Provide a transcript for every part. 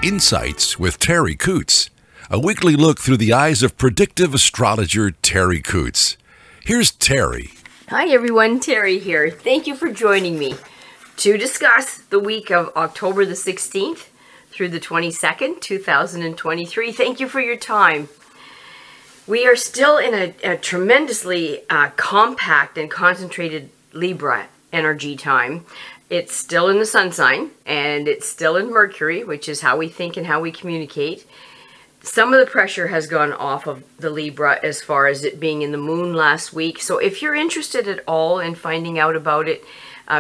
Insights with Terri Ep.142, a weekly look through the eyes of predictive astrologer Terri Ep.142. Here's Terri. Hi everyone, Terri here. Thank you for joining me to discuss the week of October the 16th through the 22nd, 2023. Thank you for your time. We are still in a tremendously compact and concentrated Libra energy time. It's still in the sun sign, and it's still in Mercury, which is how we think and how we communicate. Some of the pressure has gone off of the Libra as far as it being in the moon last week. So if you're interested at all in finding out about it,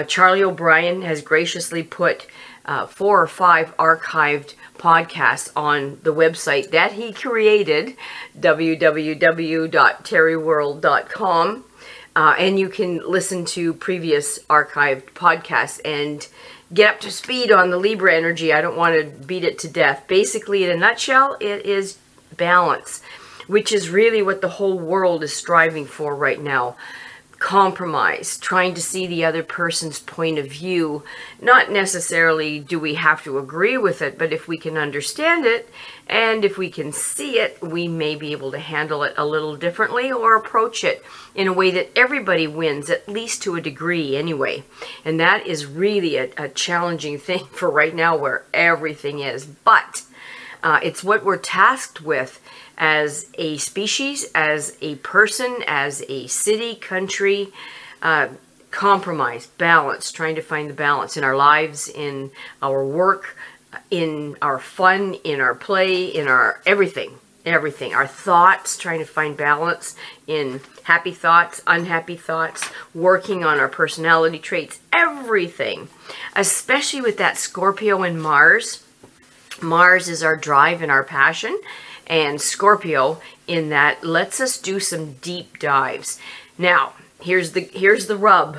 Charlie O'Brien has graciously put 4 or 5 archived podcasts on the website that he created, www.terriworld.com. And you can listen to previous archived podcasts and get up to speed on the Libra energy. I don't want to beat it to death. Basically, in a nutshell, it is balance, which is really what the whole world is striving for right now. Compromise, trying to see the other person's point of view. Not necessarily do we have to agree with it, but if we can understand it and if we can see it, we may be able to handle it a little differently or approach it in a way that everybody wins, at least to a degree anyway. And that is really a challenging thing for right now where everything is. But it's what we're tasked with as a species, as a person, as a city, country. Compromise, balance, trying to find the balance in our lives, in our work, in our fun, in our play, in our everything, our thoughts, trying to find balance in happy thoughts, unhappy thoughts, working on our personality traits, everything, especially with that Scorpio and Mars. Mars is our drive and our passion, and Scorpio in that lets us do some deep dives. Now, here's the rub.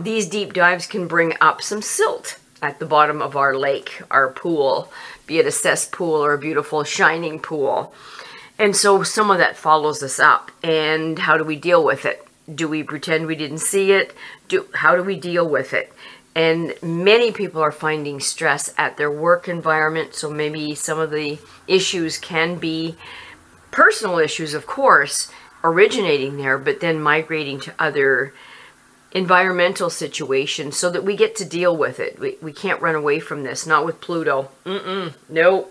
These deep dives can bring up some silt at the bottom of our lake, our pool, be it a cesspool or a beautiful shining pool. And so some of that follows us up. And how do we deal with it? Do we pretend we didn't see it? How do we deal with it? And many people are finding stress at their work environment, so maybe some of the issues can be personal issues, of course, originating there, but then migrating to other environmental situations so that we get to deal with it. We can't run away from this, not with Pluto. No.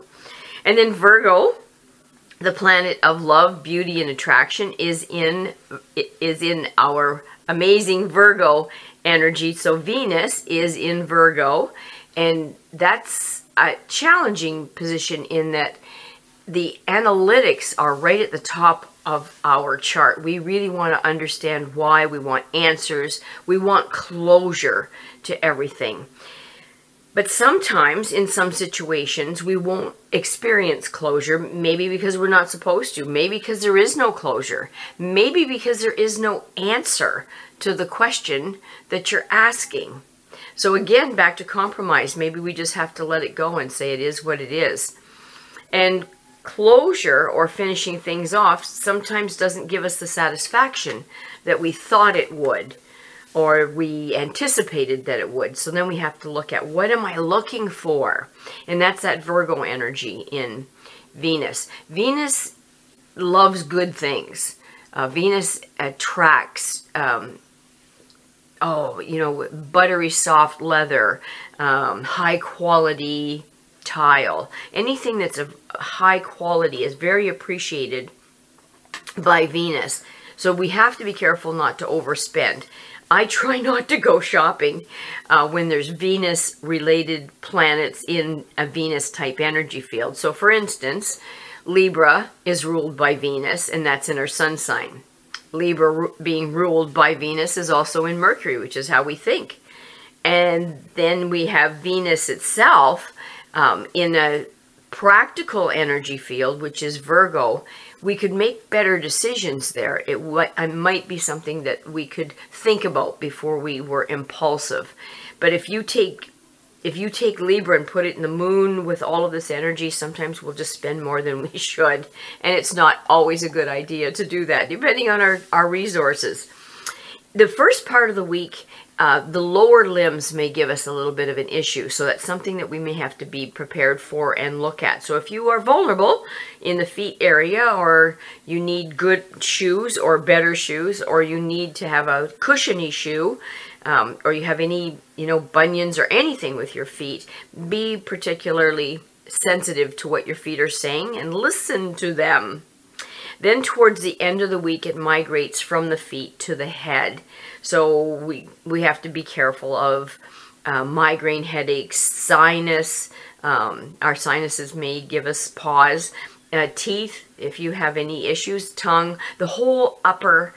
And then Virgo, the planet of love, beauty, and attraction, is in our amazing Virgo energy. So Venus is in Virgo, and that's a challenging position in that the analytics are right at the top of our chart. We really want to understand why. We want answers. We want closure to everything. But sometimes, in some situations, we won't experience closure, maybe because we're not supposed to, maybe because there is no closure, maybe because there is no answer to the question that you're asking. So again, back to compromise. Maybe we just have to let it go and say it is what it is. And closure, or finishing things off, sometimes doesn't give us the satisfaction that we thought it would, or we anticipated that it would. So then we have to look at, what am I looking for? And that's that Virgo energy in Venus. Venus loves good things. Venus attracts, buttery soft leather, high quality tile. Anything that's of high quality is very appreciated by Venus. So we have to be careful not to overspend. I try not to go shopping when there's Venus-related planets in a Venus-type energy field. So for instance, Libra is ruled by Venus, and that's in our sun sign. Libra being ruled by Venus is also in Mercury, which is how we think. And then we have Venus itself in a practical energy field, which is Virgo. We could make better decisions there. It might be something that we could think about before we were impulsive. But if you take Libra and put it in the moon with all of this energy, sometimes we'll just spend more than we should. And it's not always a good idea to do that, depending on our resources. The first part of the week the lower limbs may give us a little bit of an issue. So that's something that we may have to be prepared for and look at. So if you are vulnerable in the feet area, or you need good shoes or better shoes, or you need to have a cushiony shoe, or you have any, bunions or anything with your feet, be particularly sensitive to what your feet are saying and listen to them. Then towards the end of the week, it migrates from the feet to the head. So we have to be careful of migraine headaches, sinus. Our sinuses may give us pause. Teeth, if you have any issues, tongue, the whole upper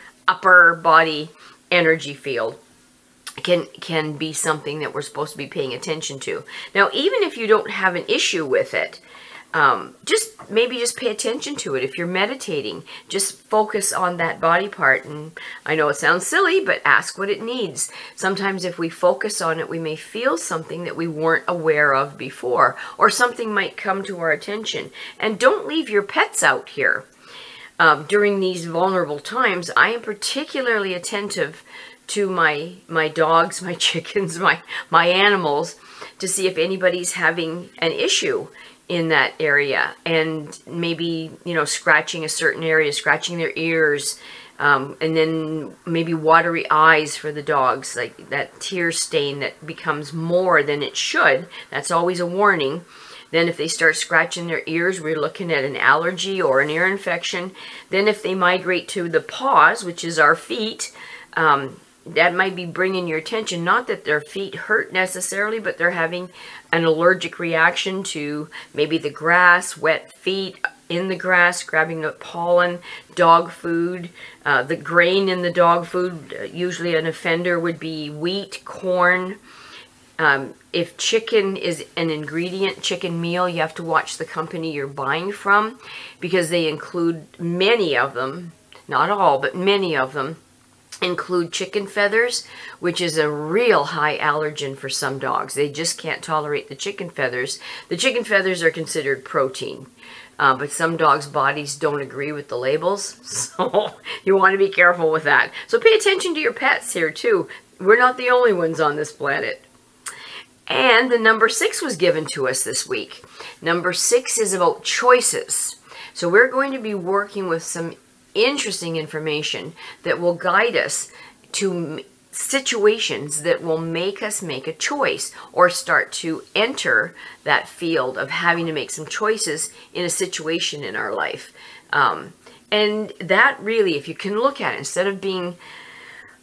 body energy field can be something that we're supposed to be paying attention to. Now, even if you don't have an issue with it, just pay attention to it. If you're meditating, just focus on that body part. And I know it sounds silly, but ask what it needs. Sometimes if we focus on it, we may feel something that we weren't aware of before, or something might come to our attention. And don't leave your pets out here. During these vulnerable times, I am particularly attentive to my dogs, my chickens, my animals, to see if anybody's having an issue in that area, and maybe, scratching a certain area, scratching their ears, and then maybe watery eyes for the dogs, like that tear stain that becomes more than it should. That's always a warning. Then if they start scratching their ears, we're looking at an allergy or an ear infection. Then if they migrate to the paws, which is our feet, that might be bringing your attention, not that their feet hurt necessarily, but they're having an allergic reaction to maybe the grass, wet feet in the grass, grabbing the pollen, dog food, the grain in the dog food. Usually an offender would be wheat, corn. If chicken is an ingredient, chicken meal, you have to watch the company you're buying from, because they include, many of them, not all, but many of them, include chicken feathers, which is a real high allergen for some dogs. They just can't tolerate the chicken feathers. The chicken feathers are considered protein, but some dogs' bodies don't agree with the labels, so you want to be careful with that. So pay attention to your pets here too. We're not the only ones on this planet. And the number 6 was given to us this week. Number 6 is about choices. So we're going to be working with some interesting information that will guide us to situations that will make us make a choice, or start to enter that field of having to make some choices in a situation in our life. And that really, if you can look at it, instead of being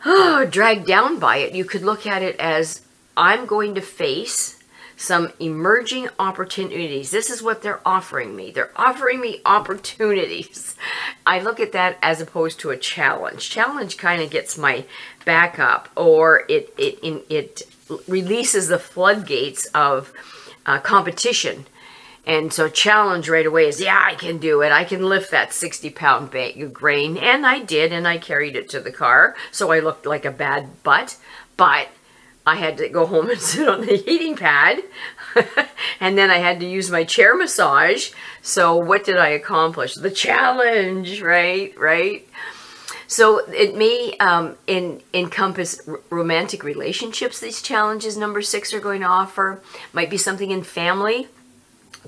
dragged down by it, you could look at it as, I'm going to face some emerging opportunities. This is what they're offering me. They're offering me opportunities. I look at that as opposed to a challenge. Challenge kind of gets my back up, or it releases the floodgates of competition. And so challenge right away is, yeah, I can do it. I can lift that 60-pound bag of grain. And I did, and I carried it to the car. So I looked like a bad butt, but I had to go home and sit on the heating pad, and then I had to use my chair massage. So what did I accomplish? The challenge, right? So it may encompass romantic relationships, these challenges number 6 are going to offer. Might be something in family,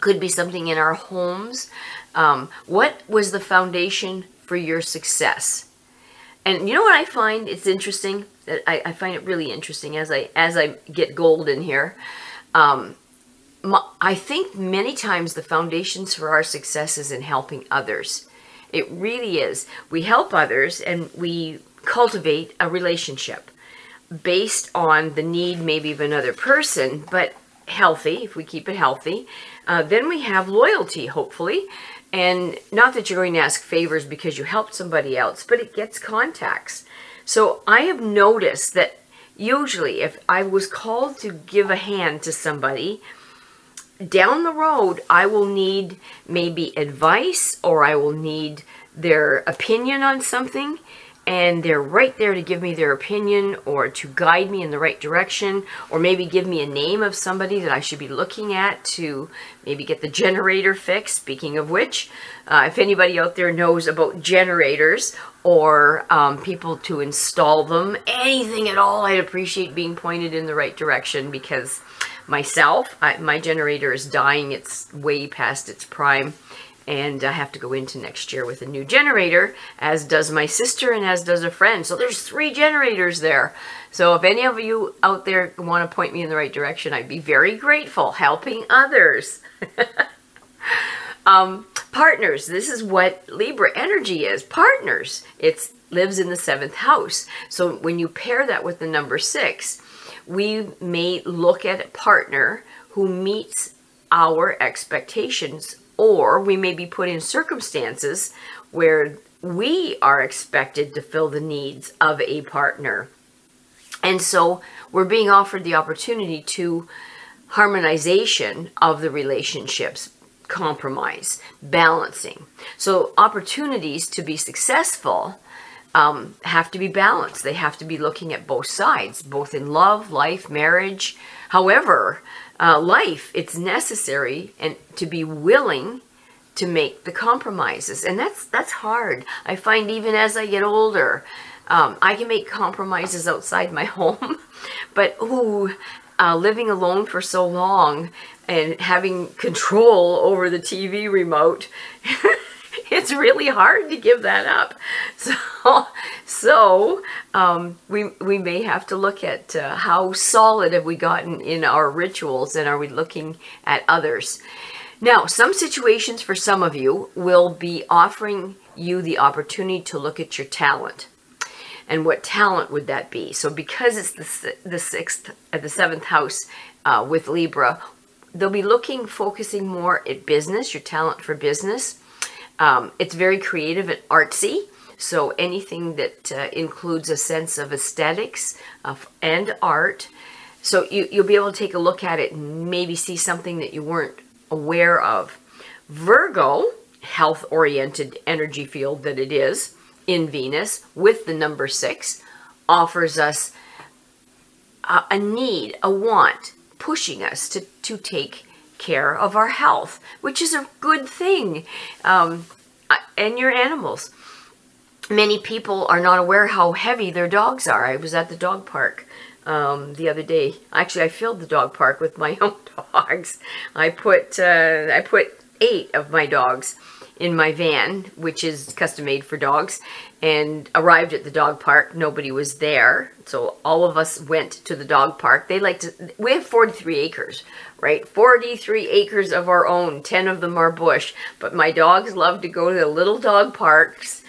could be something in our homes. What was the foundation for your success? And you know what I find? It's interesting. I find it really interesting as I get gold in here. I think many times the foundations for our success is in helping others. It really is. We help others and we cultivate a relationship based on the need maybe of another person, but healthy, if we keep it healthy. Then we have loyalty, hopefully. And not that you're going to ask favors because you helped somebody else, but it gets contacts. So I have noticed that usually if I was called to give a hand to somebody, down the road, I will need maybe advice, or I will need their opinion on something. and they're right there to give me their opinion or to guide me in the right direction, or maybe give me a name of somebody that I should be looking at to maybe get the generator fixed. Speaking of which, if anybody out there knows about generators or people to install them, anything at all, I'd appreciate being pointed in the right direction, because myself, my generator is dying. It's way past its prime. And I have to go into next year with a new generator, as does my sister and as does a friend. So there's 3 generators there. So if any of you out there want to point me in the right direction, I'd be very grateful. Helping others. Partners. This is what Libra energy is. Partners. It lives in the 7th house. So when you pair that with the number 6, we may look at a partner who meets our expectations, or we may be put in circumstances where we are expected to fill the needs of a partner. And so we're being offered the opportunity to harmonization of the relationships, compromise, balancing. So opportunities to be successful have to be balanced. They have to be looking at both sides, both in love, life, marriage. However, life, it's necessary and to be willing to make the compromises, and that's hard. I find even as I get older, I can make compromises outside my home, but living alone for so long and having control over the TV remote, it's really hard to give that up. So we may have to look at how solid have we gotten in our rituals, and are we looking at others. Now, some situations for some of you will be offering you the opportunity to look at your talent. And what talent would that be? So because it's the 6th at the 7th house with Libra, they'll be focusing more at business, your talent for business. It's very creative and artsy. So anything that includes a sense of aesthetics and art. So you'll be able to take a look at it and maybe see something that you weren't aware of. Virgo, health-oriented energy field that it is in Venus with the number 6, offers us a need, a want, pushing us to take care of our health, which is a good thing, and your animals. Many people are not aware how heavy their dogs are. I was at the dog park the other day. Actually, I filled the dog park with my own dogs. I put 8 of my dogs in my van, which is custom made for dogs, and arrived at the dog park. Nobody was there, so all of us went to the dog park. We have 43 acres, right? 43 acres of our own. 10 of them are bush, but my dogs love to go to the little dog parks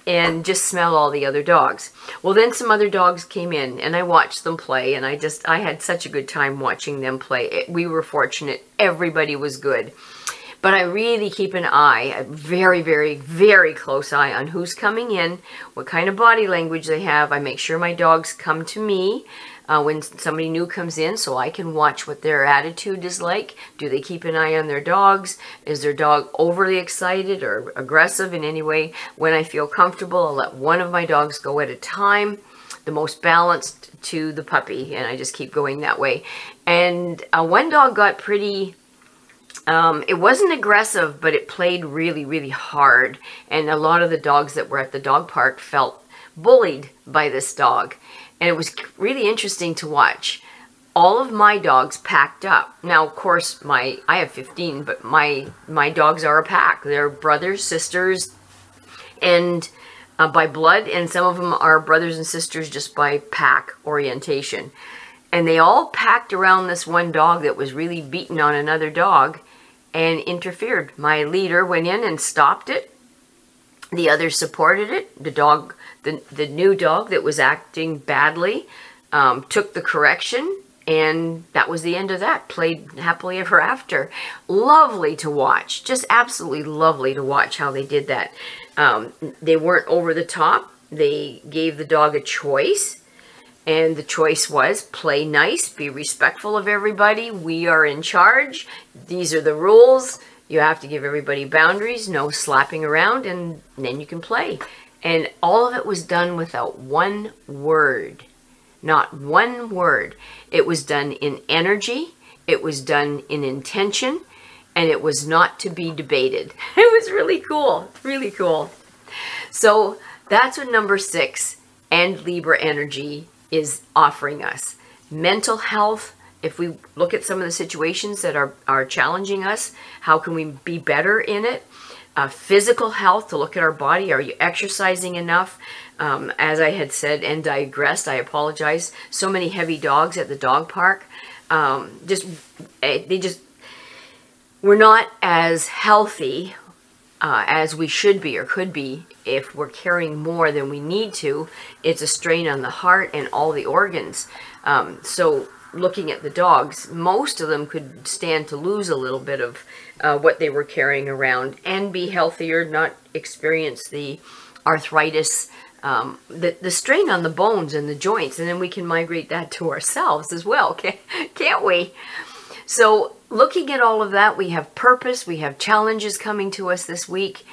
and just smell all the other dogs. Well, then some other dogs came in, and I watched them play, and I had such a good time watching them play. We were fortunate. Everybody was good. But I really keep an eye, a very, very, very close eye on who's coming in, what kind of body language they have. I make sure my dogs come to me when somebody new comes in, so I can watch what their attitude is like. Do they keep an eye on their dogs? Is their dog overly excited or aggressive in any way? When I feel comfortable, I'll let one of my dogs go at a time, the most balanced to the puppy, and I just keep going that way. And one dog got pretty... it wasn't aggressive, but it played really, really hard. And a lot of the dogs that were at the dog park felt bullied by this dog. And it was really interesting to watch. All of my dogs packed up. Now, of course, I have 15, but my dogs are a pack. They're brothers, sisters, and by blood. And some of them are brothers and sisters just by pack orientation. And they all packed around this one dog that was really beating on another dog and interfered. My leader went in and stopped it. The others supported it. The dog, the new dog that was acting badly, took the correction, and that was the end of that. Played happily ever after. Lovely to watch. Just absolutely lovely to watch how they did that. They weren't over the top. They gave the dog a choice. And the choice was play nice, be respectful of everybody. We are in charge. These are the rules. You have to give everybody boundaries, no slapping around, and then you can play. And all of it was done without one word. Not one word. It was done in energy. It was done in intention. And it was not to be debated. It was really cool. Really cool. So that's what number 6 and Libra energy is offering us. Mental health. If we look at some of the situations that are challenging us, how can we be better in it? Physical health, to look at our body. Are you exercising enough? As I had said and digressed, I apologize. So many heavy dogs at the dog park. We're not as healthy as we should be or could be if we're carrying more than we need to. It's a strain on the heart and all the organs. So looking at the dogs, most of them could stand to lose a little bit of what they were carrying around and be healthier, not experience the arthritis, the strain on the bones and the joints, and then we can migrate that to ourselves as well, can't we? So looking at all of that, we have purpose, we have challenges coming to us this week,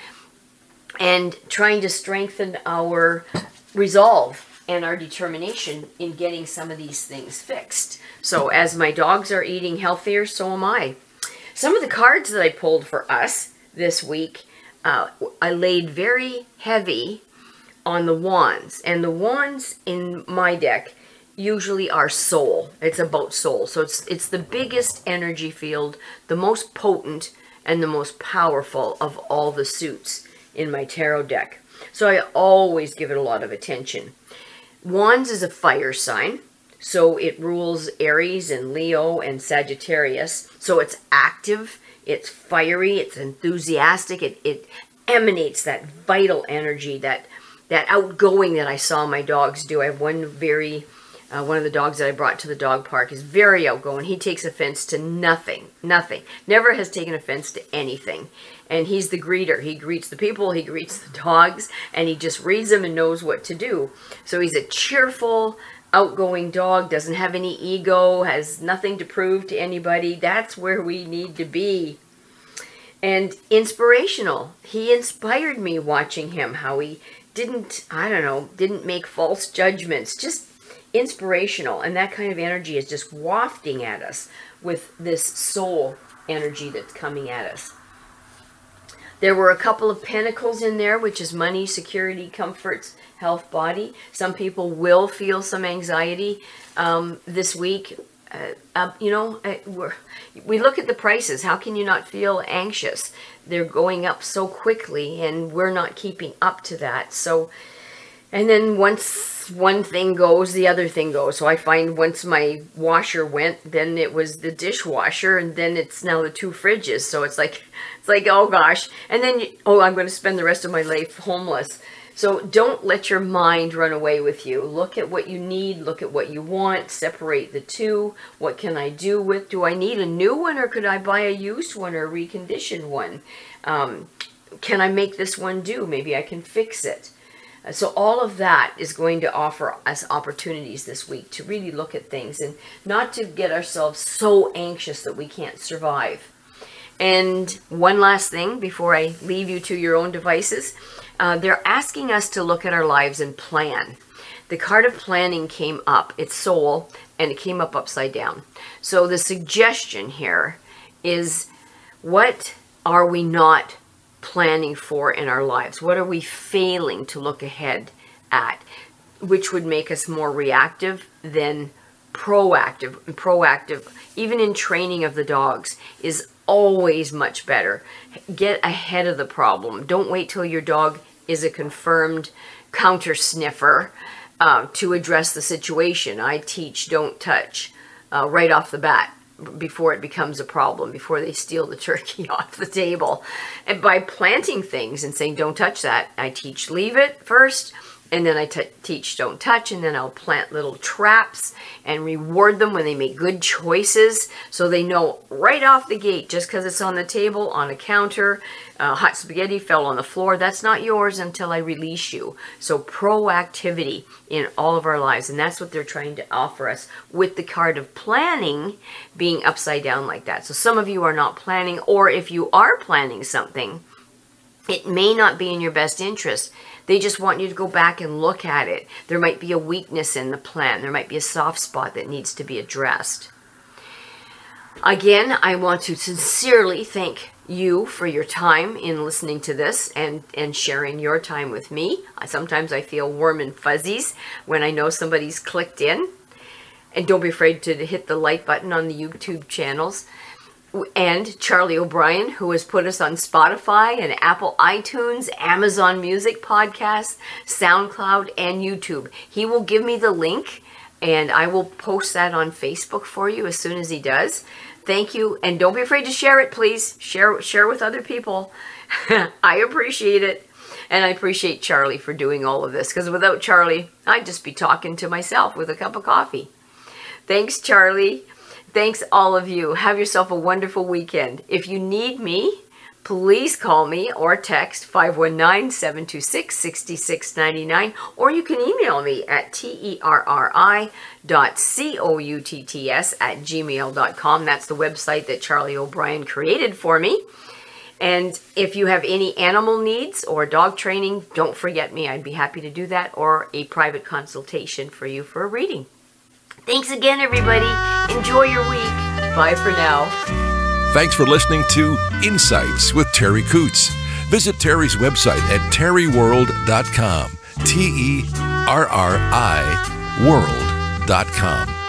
and trying to strengthen our resolve and our determination in getting some of these things fixed. So as my dogs are eating healthier, so am I. Some of the cards that I pulled for us this week, I laid very heavy on the wands. And the wands in my deck usually are soul. It's about soul. So it's the biggest energy field, the most potent and the most powerful of all the suits in my tarot deck. So I always give it a lot of attention. Wands is a fire sign, so it rules Aries and Leo and Sagittarius. So it's active, it's fiery, it's enthusiastic, it emanates that vital energy, that outgoing that I saw my dogs do. I have one of the dogs that I brought to the dog park is very outgoing. He takes offense to nothing. Never has taken offense to anything. And he's the greeter. He greets the people, he greets the dogs, and he just reads them and knows what to do. So he's a cheerful, outgoing dog, doesn't have any ego, has nothing to prove to anybody. That's where we need to be. And inspirational. He inspired me watching him, how he didn't make false judgments, just inspirational. And that kind of energy is just wafting at us with this soul energy that's coming at us. There were a couple of pentacles in there, which is money, security, comforts, health, body. Some people will feel some anxiety this week. We look at the prices. How can you not feel anxious? They're going up so quickly, and we're not keeping up to that. So, and then once one thing goes, the other thing goes. So I find once my washer went, then it was the dishwasher, and then it's now the 2 fridges. So it's like, oh gosh. And then, I'm going to spend the rest of my life homeless. So don't let your mind run away with you. Look at what you need, look at what you want, separate the two. What can I do with? Do I need a new one, or could I buy a used one or a reconditioned one? Can I make this one do? Maybe I can fix it. So all of that is going to offer us opportunities this week to really look at things and not to get ourselves so anxious that we can't survive. And one last thing before I leave you to your own devices, they're asking us to look at our lives and plan. The card of planning came up, it's soul, and it came up upside down. So the suggestion here is, what are we not planning for in our lives? What are we failing to look ahead at, which would make us more reactive than proactive? Proactive, even in training of the dogs, is always much better. Get ahead of the problem. Don't wait till your dog is a confirmed counter sniffer to address the situation. I teach don't touch right off the bat, before it becomes a problem, before they steal the turkey off the table. And by planting things and saying don't touch that, I teach leave it first, and then I teach don't touch, and then I'll plant little traps and reward them when they make good choices, so they know right off the gate, just because it's on the table, on a counter, hot spaghetti fell on the floor, that's not yours until I release you. So proactivity in all of our lives, and that's what they're trying to offer us with the card of planning being upside down like that. So some of you are not planning, or if you are planning something, it may not be in your best interest. They just want you to go back and look at it. There might be a weakness in the plan. There might be a soft spot that needs to be addressed. Again, I want to sincerely thank you for your time in listening to this and sharing your time with me. Sometimes I feel warm and fuzzies when I know somebody's clicked in. And don't be afraid to hit the like button on the YouTube channels. And Charlie O'Brien, who has put us on Spotify and Apple iTunes, Amazon Music Podcasts, SoundCloud, and YouTube. He will give me the link, and I will post that on Facebook for you as soon as he does. Thank you, and don't be afraid to share it, please. Share with other people. I appreciate it, and I appreciate Charlie for doing all of this, because without Charlie, I'd just be talking to myself with a cup of coffee. Thanks, Charlie. Thanks, all of you. Have yourself a wonderful weekend. If you need me, please call me or text 519-726-6699, or you can email me at terri.coutts@gmail.com. That's the website that Charlie O'Brien created for me. And if you have any animal needs or dog training, don't forget me. I'd be happy to do that, or a private consultation for you for a reading. Thanks again, everybody. Enjoy your week. Bye for now. Thanks for listening to Insights with Terri Coots. Visit Terri's website at terriworld.com. TERRI world.com.